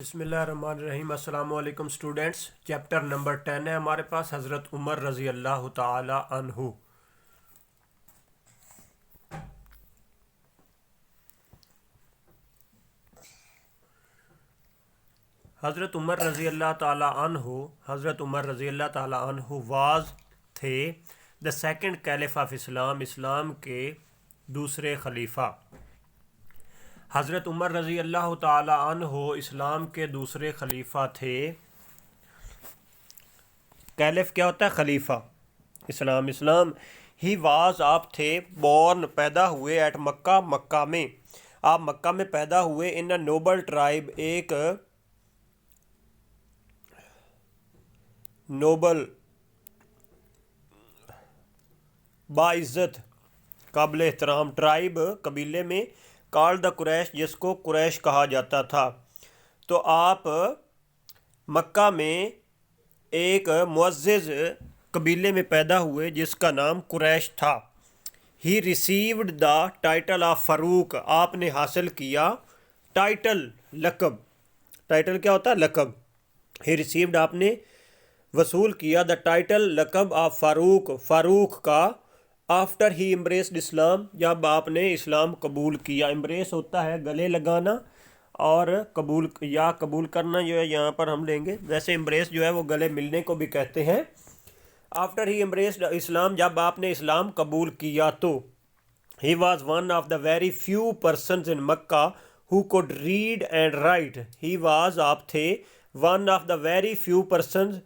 بسم اللہ الرحمن الرحیم۔ السلام علیکم اسٹوڈینٹس، چیپٹر نمبر 10 ہے ہمارے پاس، حضرت عمر رضی اللہ تعالی عنہ۔ حضرت عمر رضی اللہ تعالی عنہ واز تھے دا سیکنڈ کیلف آف اسلام، اسلام کے دوسرے خلیفہ۔ حضرت عمر رضی اللہ تعالی عنہ اسلام کے دوسرے خلیفہ تھے۔ کیلف کیا ہوتا ہے؟ خلیفہ۔ اسلام ہی واز، آپ تھے، بورن، پیدا ہوئے، ایٹ مکہ، مکہ میں، آپ مکہ میں پیدا ہوئے، ان اے نوبل ٹرائب، ایک نوبل باعزت قابل احترام ٹرائب، قبیلے میں، کال دا قریش، جس کو قریش کہا جاتا تھا۔ تو آپ مکہ میں ایک معزز قبیلے میں پیدا ہوئے جس کا نام قریش تھا۔ ہی ریسیوڈ دا ٹائٹل آف فاروق، آپ نے حاصل کیا ٹائٹل، لقب۔ ٹائٹل کیا ہوتا ہے؟ لقب۔ ہی ریسیوڈ، آپ نے وصول کیا، دا ٹائٹل، لقب آف فاروق، فاروق کا، آفٹر ہی امبریسڈ اسلام، جب آپ نے اسلام قبول کیا۔ امبریس ہوتا ہے گلے لگانا، اور قبول کرنا جو ہے یہاں پر ہم لیں گے، ویسے امبریس جو ہے وہ گلے ملنے کو بھی کہتے ہیں۔ آفٹر ہی امبریسڈ اسلام، جب آپ نے اسلام قبول کیا تو he was one of the very few persons in مکہ who could read and write. He was, آپ تھے، one of the very few persons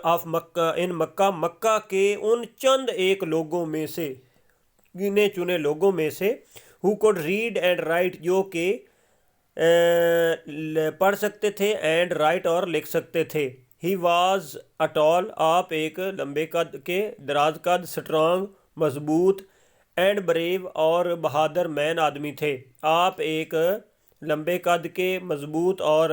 of مکہ، ان مکہ، مکہ کے ان چند ایک لوگوں میں سے، گنے چنے لوگوں میں سے، who could read and write, جو کہ پڑھ سکتے تھے، اینڈ رائٹ، اور لکھ سکتے تھے۔ ہی واز اٹال، آپ ایک لمبے قد کے، دراز قد، سٹرانگ، مضبوط، اینڈ بریو، اور بہادر مین آدمی تھے۔ آپ ایک لمبے قد کے، مضبوط اور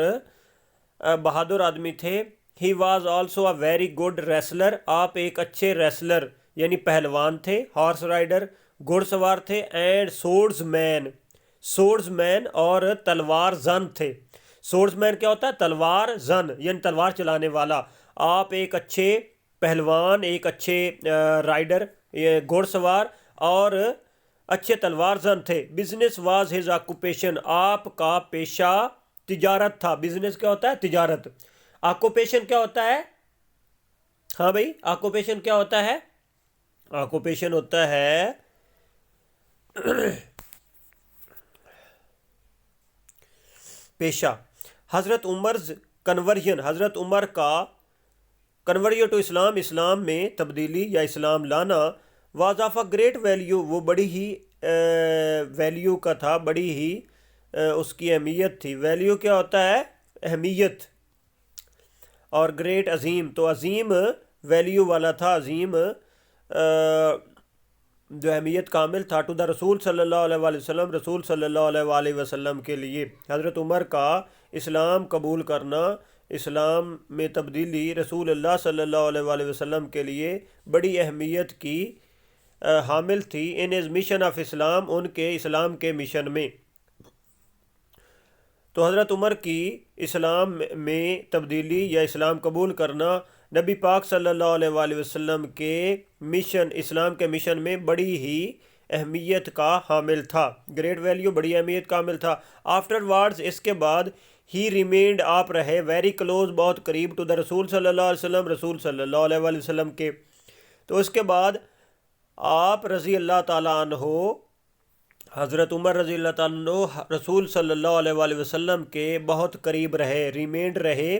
بہادر آدمی تھے۔ He was also a very good wrestler, آپ ایک اچھے ریسلر یعنی پہلوان تھے، ہارس رائڈر، گھڑ سوار تھے، اینڈ سورڈز مین اور تلوار زن تھے۔ سورڈز مین کیا ہوتا ہے؟ تلوار زن یعنی تلوار چلانے والا۔ آپ ایک اچھے پہلوان، ایک اچھے رائڈر، گھڑ سوار، اور اچھے تلوار زن تھے۔ بزنس واز ہز آکوپیشن، آپ کا پیشہ تجارت تھا۔ بزنس کیا ہوتا ہے؟ تجارت۔ آکوپیشن کیا ہوتا ہے؟ ہاں بھائی، آکوپیشن کیا ہوتا ہے؟ آکوپیشن ہوتا ہے پیشہ۔ حضرت عمرز کنورژن، حضرت عمر کا کنورژن ٹو اسلام، اسلام میں تبدیلی یا اسلام لانا، was of a great value, وہ بڑی ہی ویلیو کا تھا، بڑی ہی اس کی اہمیت تھی۔ ویلیو کیا ہوتا ہے؟ اہمیت، اور گریٹ عظیم، تو عظیم ویلیو والا تھا، عظیم جو اہمیت کامل تھا، ٹو دا رسول صلی اللہ علیہ وآلہ وسلم، رسول صلی اللہ علیہ وآلہ وسلم کے لیے۔ حضرت عمر کا اسلام قبول کرنا، اسلام میں تبدیلی، رسول اللہ صلی اللہ علیہ وآلہ وسلم کے لیے بڑی اہمیت کی حامل تھی۔ ان از مشن آف اسلام، ان کے اسلام کے مشن میں۔ تو حضرت عمر کی اسلام میں تبدیلی یا اسلام قبول کرنا نبی پاک صلی اللہ علیہ وآلہ وسلم کے مشن، اسلام کے مشن میں بڑی ہی اہمیت کا حامل تھا۔ گریٹ ویلیو، بڑی اہمیت کا حامل تھا۔ آفٹر وارڈز، اس کے بعد، ہی ریمینڈ، آپ رہے، ویری کلوز، بہت قریب، ٹو دا رسول صلی اللہ علیہ وسلم، رسول صلی اللہ علیہ وآلہ وسلم کے۔ تو اس کے بعد آپ رضی اللہ تعالیٰ عنہ، حضرت عمر رضی اللہ تعالیٰ عنہ رسول صلی اللہ علیہ وآلہ وسلم کے بہت قریب رہے، ریمینڈ رہے،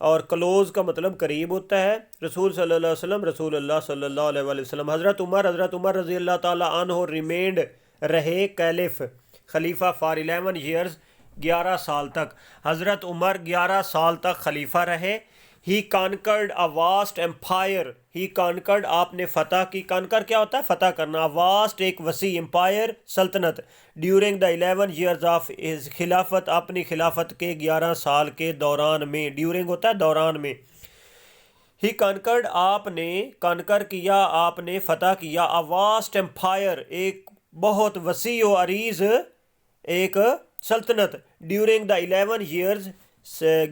اور کلوز کا مطلب قریب ہوتا ہے۔ رسول صلی اللہ علیہ وسلم، رسول اللہ صلی اللہ علیہ وآلہ وسلم۔ حضرت عمر رضی اللہ تعالیٰ عنہ ریمینڈ رہے، کیلف، خلیفہ، فار 11 ایئرز، 11 سال تک۔ حضرت عمر 11 سال تک خلیفہ رہے۔ He conquered a vast empire, he conquered, آپ نے فتح کی، کانکر کیا ہوتا ہے؟ فتح کرنا، واسٹ ایک وسیع، امپائر سلطنت، during the 11 years of his خلافت، اپنی خلافت کے 11 سال کے دوران میں، ڈیورنگ ہوتا ہے دوران میں۔ ہی کانکرڈ، آپ نے کانکر کیا، آپ نے فتح کیا، اے واسٹ امپائر، ایک بہت وسیع و عریض ایک سلطنت ڈیورنگ دا 11 ایئرز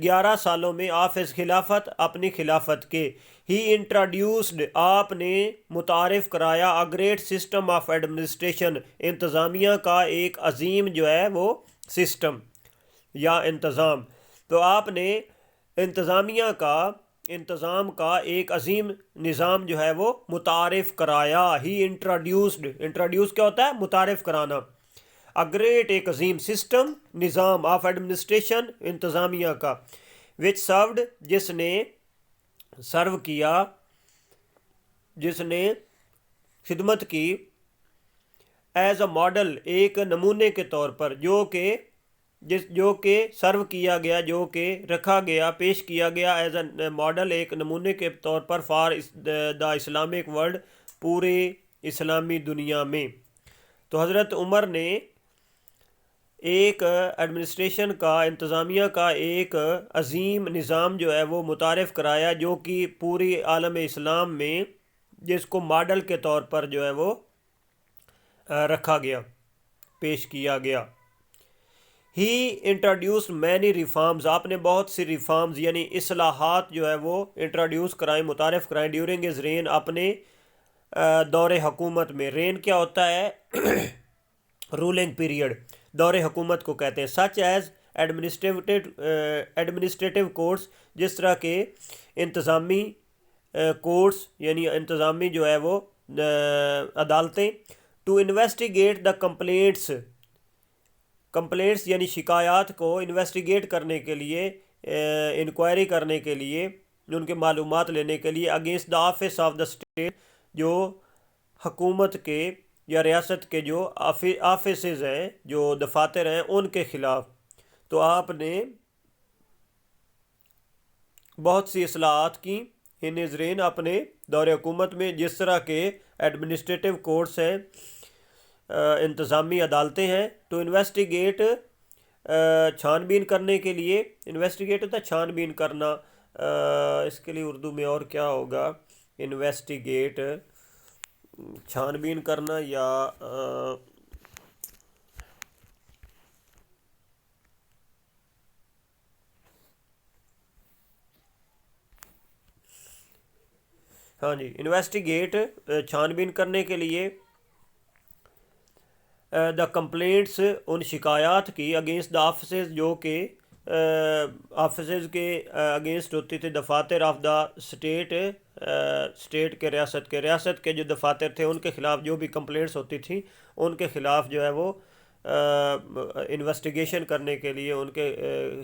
11 سالوں میں آف ہز خلافت اپنی خلافت کے ہی انٹروڈیوسڈ آپ نے متعارف کرایا a great system of administration انتظامیہ کا ایک عظیم جو ہے وہ سسٹم یا انتظام. تو آپ نے انتظام کا ایک عظیم نظام جو ہے وہ متعارف کرایا. ہی انٹروڈیوس کیا ہوتا ہے؟ متعارف کرانا. گریٹ ایک عظیم سسٹم نظام آف ایڈمنسٹریشن انتظامیہ کا وچ سروڈ جس نے سرو کیا جس نے خدمت کی ایز اے ماڈل ایک نمونے کے طور پر جو کہ سرو کیا گیا جو کہ رکھا گیا پیش کیا گیا ایز اے ماڈل ایک نمونے کے طور پر فار دا اسلامک ورلڈ پورے اسلامی دنیا میں. تو حضرت عمر نے ایک ایڈمنسٹریشن کا انتظامیہ کا ایک عظیم نظام جو ہے وہ متعارف کرایا جو کہ پوری عالم اسلام میں جس کو ماڈل کے طور پر جو ہے وہ رکھا گیا پیش کیا گیا. ہی انٹروڈیوس مینی ریفارمز آپ نے بہت سی ریفارمز یعنی اصلاحات جو ہے وہ انٹروڈیوس کرائیں متعارف کرائیں ڈیورنگ ہز رین اپنے دور حکومت میں. رین کیا ہوتا ہے؟ Ruling period. دور حکومت کو کہتے ہیں. سچ ایز ایڈمنسٹریٹو کورٹس جس طرح کے انتظامی کورٹس یعنی انتظامی جو ہے وہ عدالتیں. ٹو انویسٹیگیٹ دا کمپلینٹس یعنی شکایات کو انویسٹیگیٹ کرنے کے لیے انکوائری کرنے کے لیے ان کے معلومات لینے کے لیے against the office of the state جو حکومت کے یا ریاست کے جو آفیسز ہیں جو دفاتر ہیں ان کے خلاف. تو آپ نے بہت سی اصلاحات کی ان نظرین اپنے دور حکومت میں جس طرح کے ایڈمنسٹریٹو کورٹس ہیں انتظامی عدالتیں ہیں. ٹو انویسٹیگیٹ چھان بین کرنے کے لیے. انویسٹیگیٹ ہوتا ہے چھان بین کرنا. اس کے لیے اردو میں اور کیا ہوگا؟ انویسٹیگیٹ چھان بین کرنا یا ہاں جی انویسٹیگیٹ چھان بین کرنے کے لیے دا کمپلینٹس ان شکایات کی اگینسٹ دا آفیسز جو کہ آفیسز کے اگینسٹ ہوتی تھی دفاتر آف دا اسٹیٹ کے ریاست کے جو دفاتر تھے ان کے خلاف جو بھی کمپلینٹس ہوتی تھیں ان کے خلاف جو ہے وہ انویسٹیگیشن کرنے کے لیے ان کے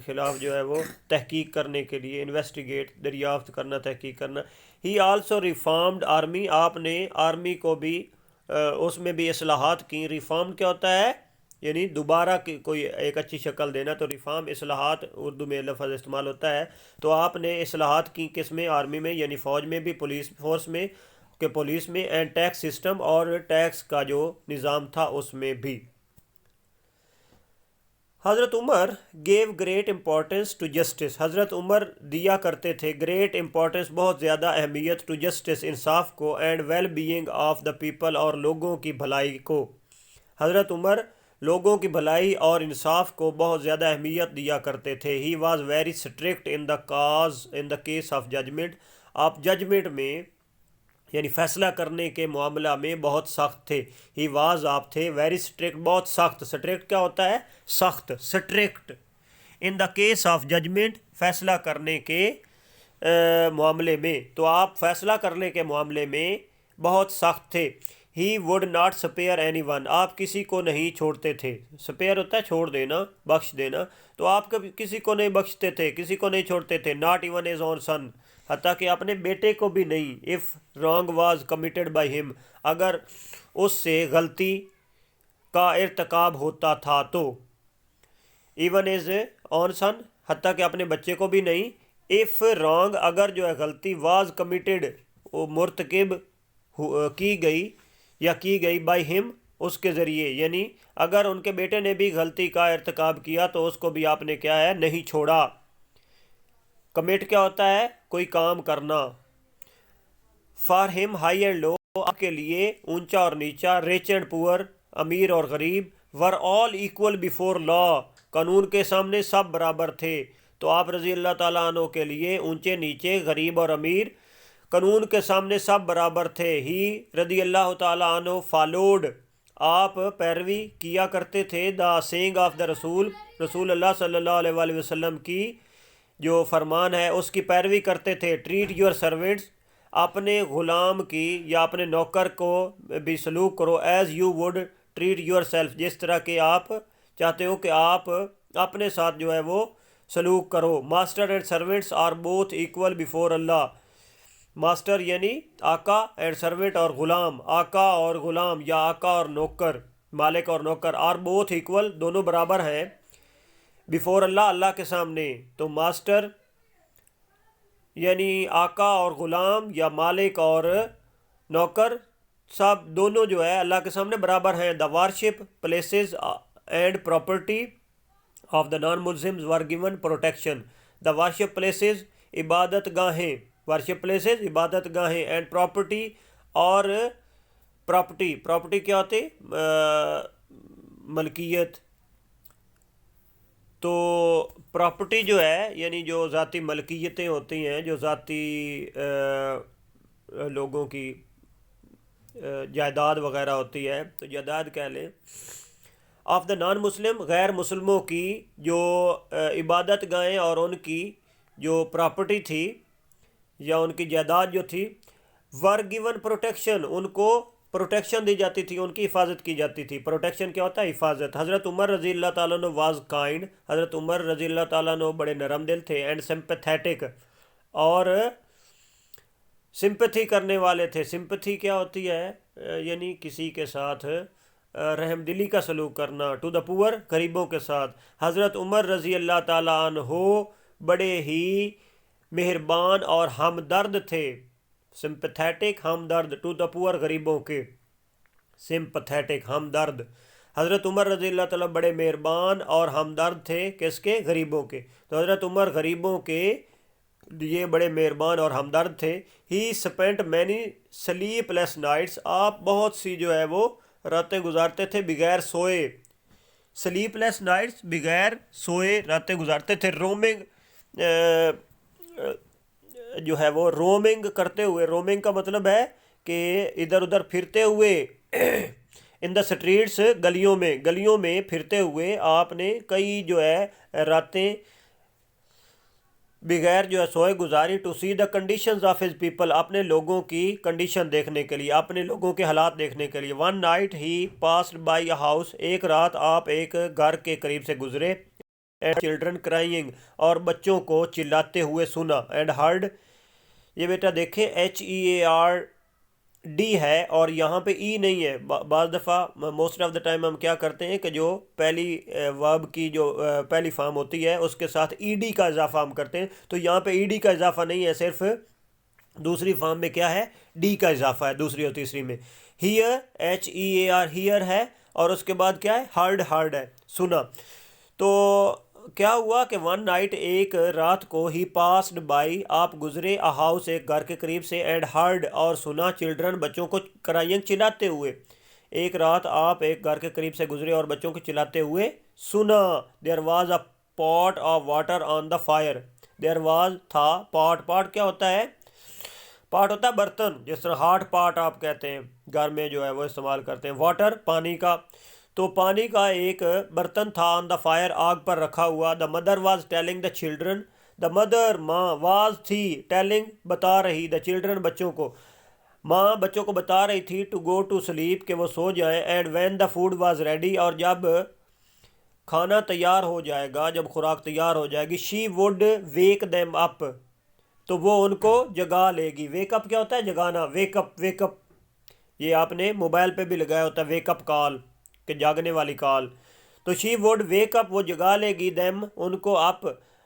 خلاف جو ہے وہ تحقیق کرنے کے لیے انویسٹیگیٹ دریافت کرنا تحقیق کرنا. ہی آلسو ریفارمڈ آرمی آپ نے آرمی کو بھی اس میں بھی اصلاحات کی. ریفارم کیا ہوتا ہے؟ یعنی دوبارہ کوئی ایک اچھی شکل دینا. تو ریفارم اصلاحات اردو میں لفظ استعمال ہوتا ہے. تو آپ نے اصلاحات کی کس میں؟ آرمی میں یعنی فوج میں بھی پولیس فورس میں کہ پولیس میں اینڈ ٹیکس سسٹم اور ٹیکس کا جو نظام تھا اس میں بھی. حضرت عمر gave great importance to justice. حضرت عمر دیا کرتے تھے گریٹ امپورٹنس بہت زیادہ اہمیت ٹو جسٹس انصاف کو and well being of the people اور لوگوں کی بھلائی کو. حضرت عمر لوگوں کی بھلائی اور انصاف کو بہت زیادہ اہمیت دیا کرتے تھے. He was very strict in the case of judgment. آپ ججمنٹ میں یعنی فیصلہ کرنے کے معاملہ میں بہت سخت تھے. ہی واز آپ تھے ویری اسٹرکٹ بہت سخت. اسٹرکٹ کیا ہوتا ہے؟ سخت. Strict in the case of judgment فیصلہ کرنے کے معاملے میں. تو آپ فیصلہ کرنے کے معاملے میں بہت سخت تھے. He would not spare any one. آپ کسی کو نہیں چھوڑتے تھے. سپیئر ہوتا ہے چھوڑ دینا بخش دینا. تو آپ کبھی کسی کو نہیں بخشتے تھے کسی کو نہیں چھوڑتے تھے. ناٹ ایون ہز اون سن حتیٰ کہ اپنے بیٹے کو بھی نہیں. If wrong was committed by ہم اگر اس سے غلطی کا ارتکاب ہوتا تھا تو. ایون از اون سن حتیٰ کہ اپنے بچے کو بھی نہیں. اف رانگ اگر جو ہے غلطی واز کمیٹڈ وہ مرتکب کی گئی بائی ہم اس کے ذریعے یعنی اگر ان کے بیٹے نے بھی غلطی کا ارتکاب کیا تو اس کو بھی آپ نے کیا ہے نہیں چھوڑا. کمٹ کیا ہوتا ہے؟ کوئی کام کرنا. فار ہم ہائی اینڈ لو آپ کے لیے اونچا اور نیچا. ریچ اینڈ پور امیر اور غریب. ور آل ایکول بیفور لا قانون کے سامنے سب برابر تھے، تو آپ رضی اللہ تعالیٰ عنہ کے لیے اونچے نیچے، غریب اور امیر، قانون کے سامنے سب برابر تھے۔ ہی رضی اللہ تعالیٰ عنہ فالوڈ، آپ پیروی کیا کرتے تھے، دا سینگ آف دا رسول اللہ صلی اللہ علیہ وآلہ وسلم کی جو فرمان ہے اس کی پیروی کرتے تھے۔ ٹریٹ یور سرونٹس، اپنے غلام کی یا اپنے نوکر کو بھی سلوک کرو، as you would treat yourself, جس طرح کہ آپ چاہتے ہو کہ آپ اپنے ساتھ جو ہے وہ سلوک کرو۔ Master and servants are both equal before اللہ، ماسٹر یعنی آقا، اینڈ سرونٹ اور غلام، آقا اور غلام یا آقا اور نوکر، مالک اور نوکر، آر بوتھ ایکول، دونوں برابر ہیں، بیفور اللہ، اللہ کے سامنے۔ تو ماسٹر یعنی آقا اور غلام یا مالک اور نوکر، سب دونوں جو ہے اللہ کے سامنے برابر ہیں۔ The worship places and property of the non Muslims were given protection, the worship places عبادت گاہیں، ورشپ پلیسز عبادت گاہیں، اینڈ پراپرٹی اور پراپرٹی کیا ہوتی؟ ملکیت۔ تو پراپرٹی جو ہے یعنی جو ذاتی ملکیتیں ہوتی ہیں، جو ذاتی لوگوں کی جائیداد وغیرہ ہوتی ہے، تو جائیداد کہہ لیں، آف دا نان مسلم، غیر مسلموں کی جو عبادت گاہیں اور ان کی جو پراپرٹی تھی یا ان کی جائیداد جو تھی، ور گیون پروٹیکشن، ان کو پروٹیکشن دی جاتی تھی، ان کی حفاظت کی جاتی تھی۔ پروٹیکشن کیا ہوتا ہے؟ حفاظت۔ حضرت عمر رضی اللہ تعالیٰ عنہ واز کائنڈ، حضرت عمر رضی اللہ تعالیٰ عنہ بڑے نرم دل تھے، اینڈ سمپیتھیٹک، اور سمپتھی کرنے والے تھے۔ سمپتھی کیا ہوتی ہے؟ یعنی کسی کے ساتھ رحم دلی کا سلوک کرنا، ٹو دا پور، غریبوں کے ساتھ۔ حضرت عمر رضی اللہ تعالیٰ عنہ بڑے ہی مہربان اور ہمدرد تھے، سمپتھیٹک، ہمدرد، ٹو دا پور، غریبوں کے، سمپتھیٹک، ہمدرد۔ حضرت عمر رضی اللہ تعالیٰ بڑے مہربان اور ہمدرد تھے، کس کے؟ غریبوں کے۔ تو حضرت عمر غریبوں کے یہ بڑے مہربان اور ہمدرد تھے۔ ہی سپینٹ مینی سلیپ لیس نائٹس، آپ بہت سی جو ہے وہ راتیں گزارتے تھے بغیر سوئے، سلیپ لیس نائٹس، بغیر سوئے راتیں گزارتے تھے۔ رومنگ جو ہے وہ رومنگ کرتے ہوئے، رومنگ کا مطلب ہے کہ ادھر ادھر پھرتے ہوئے، ان دا اسٹریٹس، گلیوں میں پھرتے ہوئے آپ نے کئی جو ہے راتیں بغیر جو ہے سوئے گزاری، to see the conditions of his people, اپنے لوگوں کی کنڈیشن دیکھنے کے لیے، اپنے لوگوں کے حالات دیکھنے کے لیے۔ One night he passed by a house, ایک رات آپ ایک گھر کے قریب سے گزرے، اینڈ چلڈرن کرائنگ، اور بچوں کو چلاتے ہوئے سنا، اینڈ ہرڈ، یہ بیٹا دیکھیں HEARD ہے اور یہاں پہ ای نہیں ہے۔ بعض دفعہ موسٹ آف دا ٹائم ہم کیا کرتے ہیں کہ جو پہلی ورب کی جو پہلی فارم ہوتی ہے اس کے ساتھ ED کا اضافہ ہم کرتے ہیں، تو یہاں پہ ED کا اضافہ نہیں ہے، صرف دوسری فارم میں کیا ہے؟ D کا اضافہ ہے، دوسری اور تیسری میں۔ ہیئر، HEAR، ہیئر ہے، اور اس کے بعد کیا ہے؟ ہرڈ ہے، سنا۔ تو کیا ہوا کہ ون نائٹ، ایک رات کو، ہی پاسڈ بائی، آپ گزرے، اے ہاؤس، ایک گھر کے قریب سے، اینڈ ہرڈ، اور سنا، چلڈرن، بچوں کو، کرائنگ، چلاتے ہوئے، ایک رات آپ ایک گھر کے قریب سے گزرے اور بچوں کو چلاتے ہوئے سنا۔ There was a part of water on the fire, there was, تھا، پاٹ کیا ہوتا ہے؟ پاٹ ہوتا ہے برتن، جس طرح ہاٹ پاٹ آپ کہتے ہیں، گھر میں جو ہے وہ استعمال کرتے ہیں۔ واٹر، پانی کا، تو پانی کا ایک برتن تھا، آن دا فائر، آگ پر رکھا ہوا۔ The mother was telling the children, the mother, ماں، واز تھی، ٹیلنگ بتا رہی، دا چلڈرن بچوں کو، ماں بچوں کو بتا رہی تھی، ٹو گو ٹو سلیپ، کہ وہ سو جائیں، and when the food was ready, اور جب کھانا تیار ہو جائے گا، جب خوراک تیار ہو جائے گی، she would wake them up, تو وہ ان کو جگا لے گی۔ ویک اپ کیا ہوتا ہے؟ جگانا، ویک اپ، یہ آپ نے موبائل پہ بھی لگایا ہوتا ہے، ویک اپ کال، کہ جاگنے والی کال۔ تو شی وڈ ویک اپ، وہ جگا لے گی، دیم، ان کو، اپ،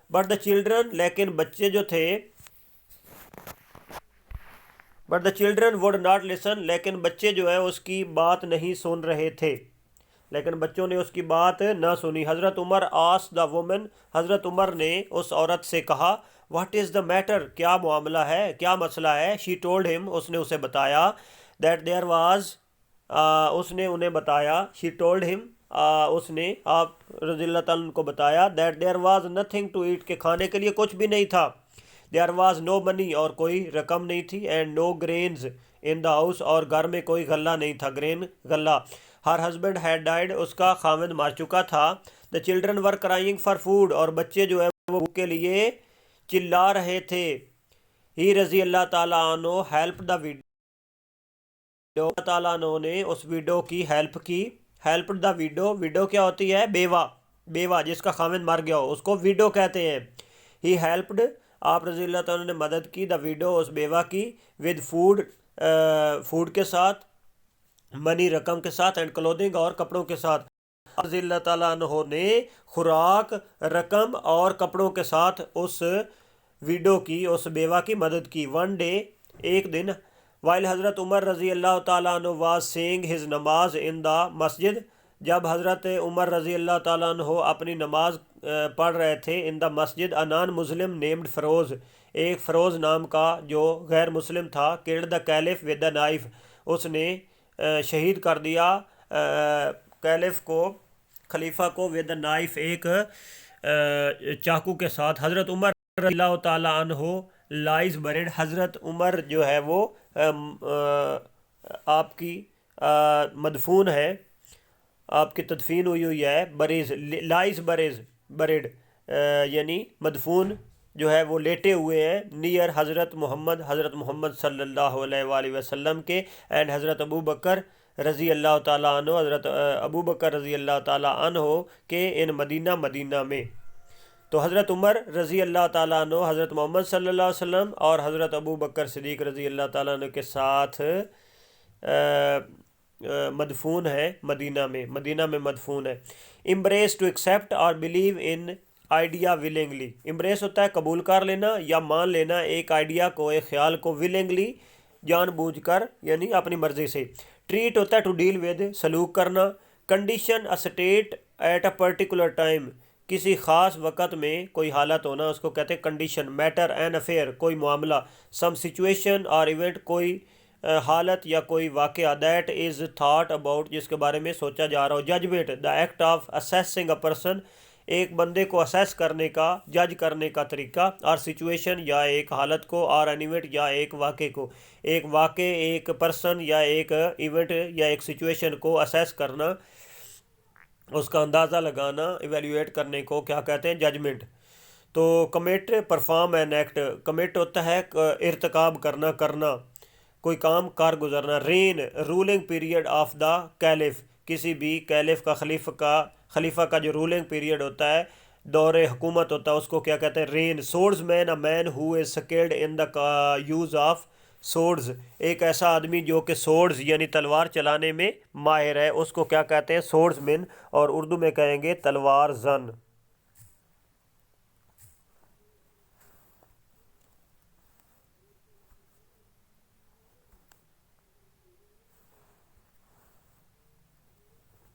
بٹ دا چلڈرن، لیکن بچے جو تھے، but the children would not listen, لیکن بچے جو ہیں اس کی بات نہیں سن رہے تھے، لیکن بچوں نے اس کی بات نہ سنی۔ حضرت عمر آس دا وومن، حضرت عمر نے اس عورت سے کہا، واٹ از دا میٹر، کیا معاملہ ہے، کیا مسئلہ ہے؟ شی ٹولڈ ہم، اس نے اسے بتایا، دیٹ دیر واز، اس نے انہیں بتایا، شی ٹولڈ ہم، اس نے آپ رضی اللہ تعالیٰ عنہ کو بتایا that there was nothing to eat کہ کھانے کے لیے کچھ بھی نہیں تھا. دیر واز نو منی اور کوئی رقم نہیں تھی. And no grains in the house اور گھر میں کوئی غلہ نہیں تھا. گرین غلہ. ہر ہسبینڈ ہیڈ ڈائڈ اس کا خاوند مر چکا تھا. The children were crying for food اور بچے جو ہے وہ بھوک کے لیے چلا رہے تھے. ہی رضی اللہ تعالیٰ عنہ ہیلپ دا ویڈو. اللہ تعالیٰ عنہ نے اس ویڈو کی ہیلپ کی. Help the ویڈو. ویڈو کیا ہوتی ہے؟ بیوہ. بیوہ جس کا خاوند مر گیا ہو اس کو ویڈو کہتے ہیں. ہی ہیلپڈ آپ رضی اللہ تعالیٰ نے مدد کی. دا ویڈو اس بیوہ کی. ود فوڈ فوڈ کے ساتھ. منی رقم کے ساتھ. اینڈ کلودنگ اور کپڑوں کے ساتھ. رضی اللہ تعالیٰ عنہ نے خوراک رقم اور کپڑوں کے ساتھ اس ویڈو کی اس بیوہ کی مدد کی. ون ڈے ایک دن. وائل حضرت عمر رضی اللہ تعالیٰ عنہ واز سینگ ہز نماز ان دا مسجد. جب حضرت عمر رضی اللہ تعالیٰ عنہ اپنی نماز پڑھ رہے تھے ان دا مسجد. انان مسلم نیمڈ فروز. ایک فروز نام کا جو غیر مسلم تھا. Killed the caliph with the knife. اس نے شہید کر دیا کیلف کو خلیفہ کو ود دا نائف ایک چاقو کے ساتھ. حضرت عمر رضی اللہ تعالیٰ عنہ لائز بریڈ. حضرت عمر جو ہے وہ آپ کی مدفون ہے. آپ کی تدفین ہوئی ہے. بریز لائز بریڈ یعنی مدفون جو ہے وہ لیٹے ہوئے ہیں. نیئر حضرت محمد صلی اللہ علیہ وآلہ وسلم کے. اینڈ حضرت ابو بکر رضی اللہ تعالیٰ عنہ. حضرت ابو بکر رضی اللہ تعالیٰ عنہ کے ان مدینہ میں. تو حضرت عمر رضی اللہ تعالیٰ عنہ حضرت محمد صلی اللہ علیہ وسلم اور حضرت ابو بکر صدیق رضی اللہ تعالیٰ عنہ کے ساتھ مدفون ہے مدینہ میں مدفون ہے. امبریس ٹو ایکسیپٹ اور believe in idea willingly. Embrace ہوتا ہے قبول کر لینا یا مان لینا ایک آئیڈیا کو ایک خیال کو. ولنگلی جان بوجھ کر یعنی اپنی مرضی سے. ٹریٹ ہوتا ہے ٹو ڈیل ود سلوک کرنا. Condition a state at a particular time. کسی خاص وقت میں کوئی حالت ہونا اس کو کہتے ہیں کنڈیشن. میٹر این افیئر کوئی معاملہ. سم سچویشن اور ایونٹ کوئی حالت یا کوئی واقعہ. دیٹ از تھاٹ اباؤٹ جس کے بارے میں سوچا جا رہا ہو. Judgment the act of assessing a person ایک بندے کو اسیس کرنے کا جج کرنے کا طریقہ. اور سچویشن یا ایک حالت کو. اور این ایونٹ یا ایک واقعے کو. ایک واقعے ایک پرسن یا ایک ایونٹ یا ایک سچویشن کو اسیس کرنا اس کا اندازہ لگانا ایویلیویٹ کرنے کو کیا کہتے ہیں؟ ججمنٹ. تو commit perform an act. Commit ہوتا ہے ارتکاب کرنا کوئی کام کار گزرنا. Reign ruling period of the caliph. کسی بھی کیلف کا خلیفہ کا جو رولنگ پیریڈ ہوتا ہے دور حکومت ہوتا ہے اس کو کیا کہتے ہیں؟ Reign. Swordsman a man who is skilled in the use of swords. ایک ایسا آدمی جو کہ سورڈز یعنی تلوار چلانے میں ماہر ہے اس کو کیا کہتے ہیں؟ سورڈز مین. اور اردو میں کہیں گے تلوار زن.